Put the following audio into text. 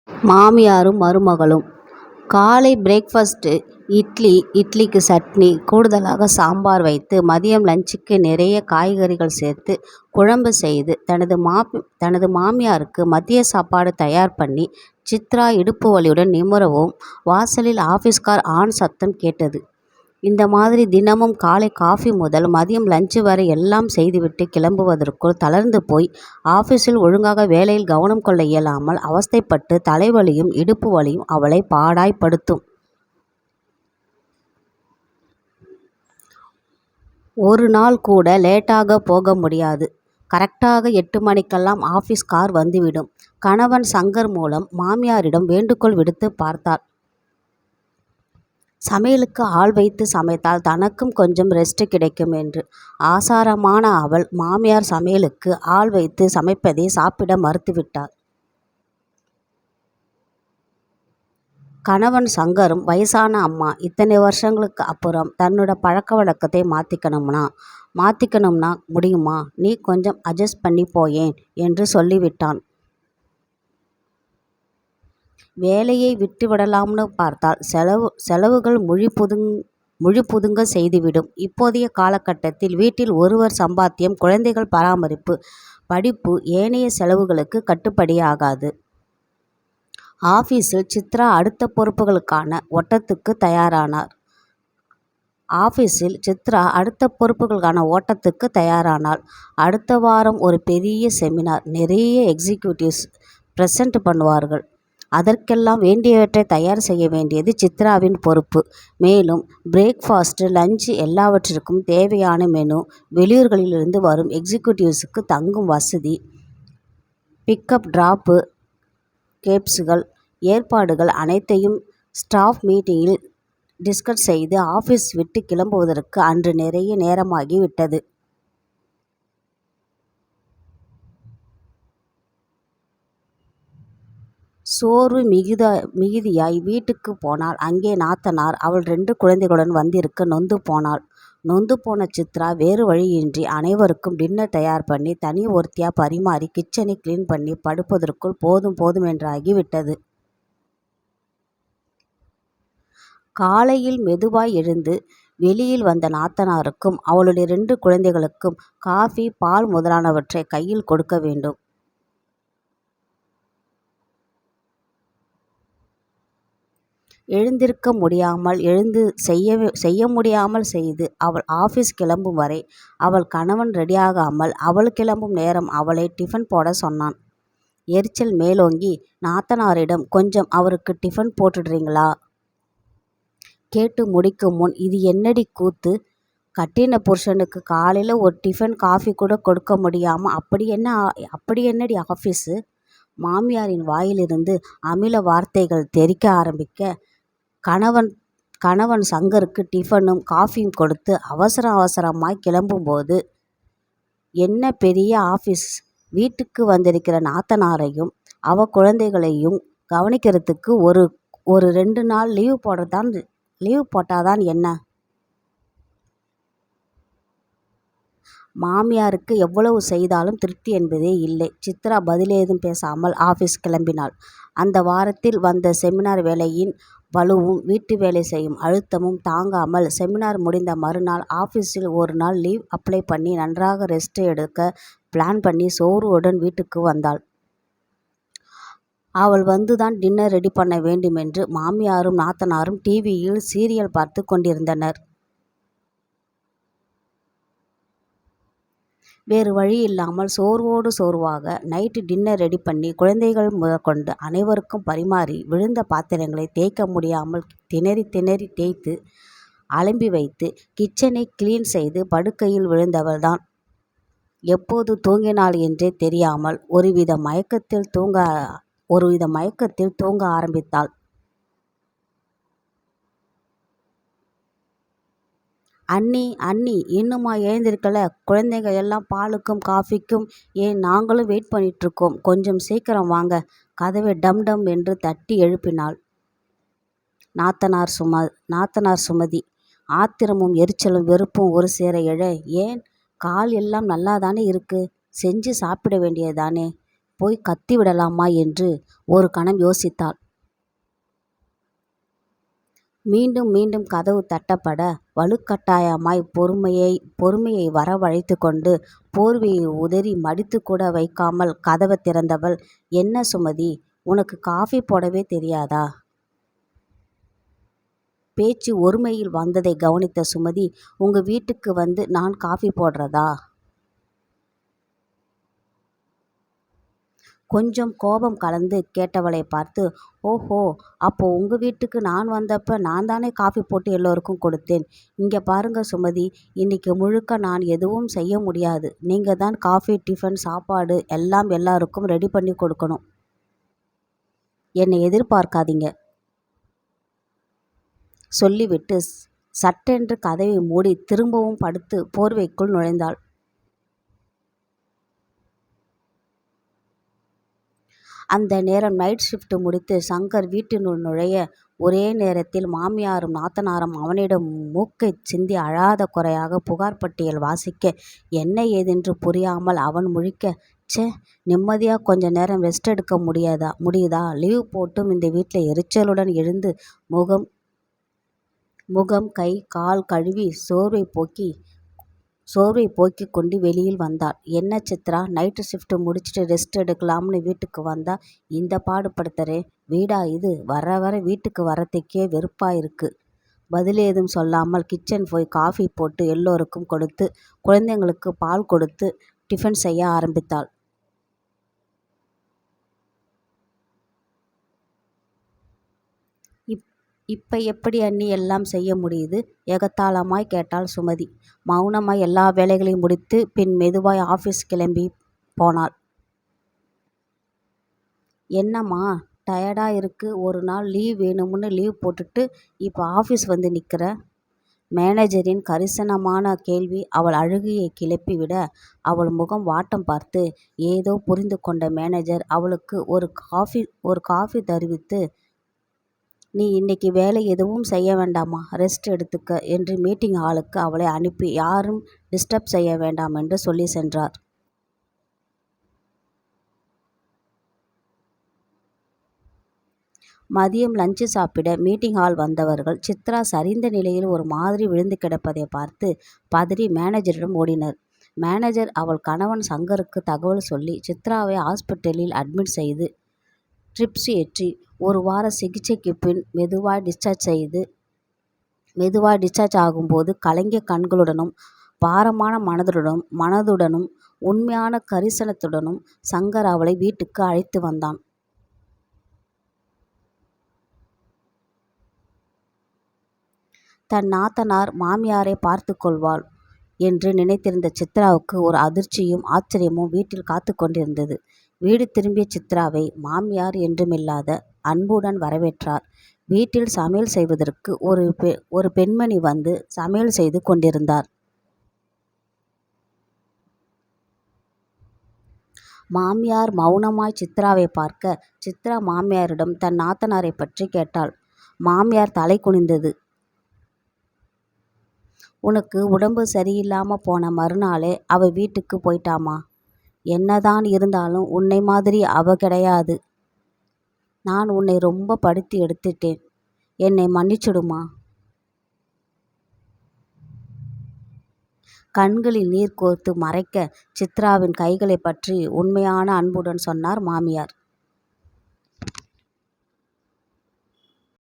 மாமியாரும் மருமகளும். காலை பிரேக்ஃபாஸ்ட்டு இட்லிக்கு சட்னி, கூடுதலாக சாம்பார் வைத்து, மதியம் லஞ்சுக்கு நிறைய காய்கறிகள் சேர்த்து குழம்பு செய்து தனது மாமியாருக்கு மதிய சாப்பாடு தயார் பண்ணி, சித்ரா இடுப்பு வலியுடன் நிமிரவும் வாசலில் ஆபீஸ் கார் ஆன் சத்தம் கேட்டது. இந்த மாதிரி தினமும் காலை காஃபி முதல் மதியம் லஞ்சு வரை எல்லாம் செய்துவிட்டு கிளம்புவதற்குள் தளர்ந்து போய் ஆபீஸில் ஒழுங்காக வேலையில் கவனம் கொள்ள இயலாமல் அவஸ்தைப்பட்டு தலைவலியும் இடுப்பு வலியும் அவளை பாடாய்ப்படுத்தும். ஒரு நாள் கூட லேட்டாக போக முடியாது. கரெக்டாக 8 மணிக்கெல்லாம் ஆபீஸ் கார் வந்துவிடும். கணவன் சங்கர் மூலம் மாமியாரிடம் வேண்டுகோள் விடுத்து பார்த்தாள். சமையலுக்கு ஆள் வைத்து சமைத்தால் தனக்கும் கொஞ்சம் ரெஸ்ட் கிடைக்கும் என்று. ஆசாரமான அவள் மாமியார் சமையலுக்கு ஆள் வைத்து சமைப்பதை சாப்பிட மறுத்துவிட்டாள். கணவன் சங்கரும் வயசான அம்மா, இத்தனை வருஷங்களுக்கு அப்புறம் தன்னோட பழக்க வழக்கத்தை மாற்றிக்கணும்னா முடியுமா, நீ கொஞ்சம் அட்ஜஸ்ட் பண்ணி போயேன் என்று சொல்லிவிட்டான். வேலையை விட்டு விடலாம்னு பார்த்தால் செலவுகள் முழி புதுங்க செய்துவிடும். இப்போதைய காலகட்டத்தில் வீட்டில் ஒருவர் சம்பாத்தியம், குழந்தைகள் பராமரிப்பு, படிப்பு, ஏனைய செலவுகளுக்கு கட்டுப்படியாகாது. ஆபீஸில் சித்ரா அடுத்த பொறுப்புகளுக்கான ஓட்டத்துக்கு தயாரானாள். அடுத்த வாரம் ஒரு பெரிய செமினார். நிறைய எக்ஸிக்யூட்டிவ்ஸ் பிரசன்ட் பண்ணுவார்கள். அதற்கெல்லாம் வேண்டியவற்றை தயார் செய்ய வேண்டியது சித்ராவின் பொறுப்பு. மேலும் பிரேக்ஃபாஸ்ட், லஞ்சு எல்லாவற்றிற்கும் தேவையான மெனு, வெளியூர்களிலிருந்து வரும் எக்ஸிக்யூட்டிவ்ஸுக்கு தங்கும் வசதி, பிக்கப் டிராப்பு, கேப்ஸுகள் ஏற்பாடுகள் அனைத்தையும் ஸ்டாஃப் மீட்டிங்கில் டிஸ்கஸ் செய்து ஆபீஸ் விட்டு கிளம்புவதற்கு அன்று நிறைய நேரமாகி விட்டது. சோர்வு மிகுதியாய் வீட்டுக்கு போனாள். அங்கே நாத்தனார் அவள் 2 குழந்தைகளுடன் வந்திருக்க நொந்து போன சித்ரா வேறு வழியின்றி அனைவருக்கும் டின்னர் தயார் பண்ணி தனி ஒருத்தியா பரிமாறி கிச்சனை கிளீன் பண்ணி படுப்பதற்குள் போதும் என்றாகிவிட்டது. காலையில் மெதுவாய் எழுந்து வெளியில் வந்த நாத்தனாருக்கும் அவளுடைய 2 குழந்தைகளுக்கும் காஃபி, பால் முதலானவற்றை கையில் கொடுக்க வேண்டும். எழுந்திருக்க முடியாமல் எழுந்து செய்ய முடியாமல் செய்து அவள் ஆபீஸ் கிளம்பும் வரை அவள் கணவன் ரெடியாகாமல் அவள் கிளம்பும் நேரம் அவளை டிஃபன் போட சொன்னான். எரிச்சல் மேலோங்கி நாத்தனாரிடம், கொஞ்சம் அவருக்கு டிஃபன் போட்டுடுறீங்களா கேட்டு முடிக்கும் முன், இது என்னடி கூத்து, கட்டின புருஷனுக்கு காலையில் ஒரு டிஃபன் காஃபி கூட கொடுக்க முடியாமல் அப்படி என்னடி ஆஃபீஸு. மாமியாரின் வாயிலிருந்து அமில வார்த்தைகள் தெறிக்க ஆரம்பிக்க கணவன் சங்கருக்கு டிஃபனும் காஃபியும் கொடுத்து அவசரமாய் கிளம்பும்போது, என்ன பெரிய ஆஃபீஸ், வீட்டுக்கு வந்திருக்கிற நாத்தனாரையும் அவ குழந்தைகளையும் கவனிக்கிறதுக்கு ஒரு 2 நாள் லீவ் போட்டாதான் என்ன? மாமியாருக்கு எவ்வளவு செய்தாலும் திருப்தி என்பதே இல்லை. சித்ரா பதிலேதும் பேசாமல் ஆபீஸ் கிளம்பினாள். அந்த வாரத்தில் வந்த செமினார் வேலையின் பளுவும் வீட்டு வேலை செய்யும் அழுத்தமும் தாங்காமல் செமினார் முடிந்த மறுநாள் ஆபீஸில் ஒரு நாள் லீவ் அப்ளை பண்ணி நன்றாக ரெஸ்ட் எடுக்க பிளான் பண்ணி சோர்வுடன் வீட்டுக்கு வந்தாள். அவள் வந்துதான் டின்னர் ரெடி பண்ண வேண்டுமென்று மாமியாரும் நாத்தனாரும் டிவியில் சீரியல் பார்த்து கொண்டிருந்தனர். வேறு வழி இல்லாமல் சோர்வாக நைட்டு டின்னர் ரெடி பண்ணி குழந்தைகள் முதற்கொண்டு அனைவருக்கும் பரிமாறி விழுந்த பாத்திரங்களை தேய்க்க முடியாமல் திணறி தேய்த்து அலம்பி வைத்து கிச்சனை கிளீன் செய்து படுக்கையில் விழுந்தவள்தான் எப்போது தூங்கினாள் என்றே தெரியாமல் ஒருவித மயக்கத்தில் தூங்க ஆரம்பித்தாள். அண்ணி இன்னுமா எழுந்திருக்கல, குழந்தைங்க எல்லாம் பாலுக்கும் காஃபிக்கும், ஏன் நாங்களும் வெயிட் பண்ணிட்டுருக்கோம், கொஞ்சம் சீக்கிரம் வாங்க, கதவை டம் என்று தட்டி எழுப்பினாள் நாத்தனார் சுமதி. ஆத்திரமும் எரிச்சலும் வெறுப்பும் ஒரு சேர எழ, ஏன் கால் எல்லாம் நல்லாதானே இருக்கு, செஞ்சு சாப்பிட வேண்டியதானே, போய் கத்திவிடலாமா என்று ஒரு கணம் யோசித்தாள். மீண்டும் மீண்டும் கதவு தட்டப்பட வலுக்கட்டாயமாய் பொறுமையை வரவழைத்து கொண்டு போர்வையை உதறி மடித்து கூட வைக்காமல் கதவை திறந்தவள், என்ன சுமதி, உனக்கு காஃபி போடவே தெரியாதா? பேச்சு ஒருமையில் வந்ததை கவனித்த சுமதி, உங்க வீட்டுக்கு வந்து நான் காஃபி போடுறதா? கொஞ்சம் கோபம் கலந்து கேட்டவளை பார்த்து, ஓஹோ, அப்போ உங்க வீட்டுக்கு நான் வந்தப்ப நான் தானே காஃபி போட்டு எல்லோருக்கும் கொடுத்தேன். இங்க பாருங்க சுமதி, இன்னைக்கு முழுக்க நான் எதுவும் செய்ய முடியாது. நீங்க தான் காஃபி, டிஃபன், சாப்பாடு எல்லாம் எல்லாருக்கும் ரெடி பண்ணி கொடுக்கணும். என்னை எதிர்பார்க்காதீங்க சொல்லிவிட்டு சட்டென்று கதவை மூடி திரும்பவும் படுத்து போர்வைக்குள் நுழைந்தாள். அந்த நேரம் நைட் ஷிஃப்ட் முடித்து சங்கர் வீட்டினுள் நுழைய ஒரே நேரத்தில் மாமியாரும் நாத்தனாரும் அவனிடம் மூக்கை சிந்தி அழாத குறையாக புகார் பட்டியல் வாசிக்க என்ன ஏதென்று புரியாமல் அவன் முழிக்க, ச்சே, நிம்மதியாக கொஞ்ச நேரம் ரெஸ்ட் எடுக்க முடியுதா? லீவ் போட்டும் இந்த வீட்டில் எரிச்சலுடன் எழுந்து முகம் கை கால் கழுவி சோர்வை போக்கிக் கொண்டு வெளியில் வந்தாள். என்ன சித்ரா, நைட்டு ஷிஃப்ட் முடிச்சுட்டு ரெஸ்ட் எடுக்கலாம்னு வீட்டுக்கு வந்தா இந்த பாடுபடுத்துறே? வீடா இது? வர வீட்டுக்கு வரத்துக்கே வெறுப்பா இருக்கு. பதில் ஏதும் சொல்லாமல் கிச்சன் போய் காஃபி போட்டு எல்லோருக்கும் கொடுத்து குழந்தைங்களுக்கு பால் கொடுத்து டிஃபன் செய்ய ஆரம்பித்தாள். இப்ப எப்படி அண்ணி எல்லாம் செய்ய முடியுது? எகத்தாளமாய் கேட்டாள் சுமதி. மௌனமாய் எல்லா வேலைகளையும் முடித்து பின் மெதுவாய் ஆஃபீஸ் கிளம்பி போனாள். என்னம்மா, டயர்டா இருக்கு? ஒரு நாள் லீவ் வேணும்னு லீவ் போட்டுட்டு இப்போ ஆஃபீஸ் வந்து நிற்கிற? மேனேஜரின் கரிசனமான கேள்வி அவள் அழுகையை கிளப்பிவிட அவள் முகம் வாட்டம் பார்த்து ஏதோ புரிந்து கொண்ட மேனேஜர் அவளுக்கு ஒரு காஃபி தருவித்து, நீ இன்னைக்கு வேலை எதுவும் செய்ய வேண்டாமா, ரெஸ்ட் எடுத்துக்க என்று மீட்டிங் ஹாலுக்கு அவளை அனுப்பி யாரும் டிஸ்டர்ப் செய்ய வேண்டாம் என்று சொல்லி சென்றார். மதியம் லஞ்சு சாப்பிட மீட்டிங் ஹால் வந்தவர்கள் சித்ரா சரிந்த நிலையில் ஒரு மாதிரி விழுந்து கிடப்பதை பார்த்து பதறி மேனேஜரிடம் ஓடினர். மேனேஜர் அவள் கணவன் சங்கருக்கு தகவல் சொல்லி சித்ராவை ஹாஸ்பிட்டலில் அட்மிட் செய்து ட்ரிப்ஸ் ஏற்றி ஒரு வார சிகிச்சைக்கு பின் மெதுவாய் டிஸ்சார்ஜ் ஆகும்போது கலங்கிய கண்களுடனும் பாரமான மனதுடனும் உண்மையான கரிசனத்துடனும் சங்கர் அவளை வீட்டுக்கு அழைத்து வந்தான். தன் நாத்தனார் மாமியாரை பார்த்து கொள்வாள் என்று நினைத்திருந்த சித்ராவுக்கு ஒரு அதிர்ச்சியும் ஆச்சரியமும் வீட்டில் காத்து கொண்டிருந்தது. வீடு திரும்பிய சித்ராவை மாமியார் என்றுமில்லாத அன்புடன் வரவேற்றார். வீட்டில் சமையல் செய்வதற்கு ஒரு பெண்மணி வந்து சமையல் செய்து கொண்டிருந்தார். மாமியார் மௌனமாய் சித்ராவை பார்க்க சித்ரா மாமியாரிடம் தன் நாத்தனாரை பற்றி கேட்டாள். மாமியார் தலை குனிந்தது. உனக்கு உடம்பு சரியில்லாம போன மறுநாளே அவ வீட்டுக்கு போயிட்டாமா. என்னதான் இருந்தாலும் உன்னை மாதிரி அவ கிடையாது. நான் உன்னை ரொம்ப படுத்தி எடுத்துட்டேன். என்னை மன்னிச்சுடுமா. கண்களில் நீர் கோர்த்து மறைக்க சித்ராவின் கைகளை பற்றி உண்மையான அன்புடன் சொன்னார் மாமியார்.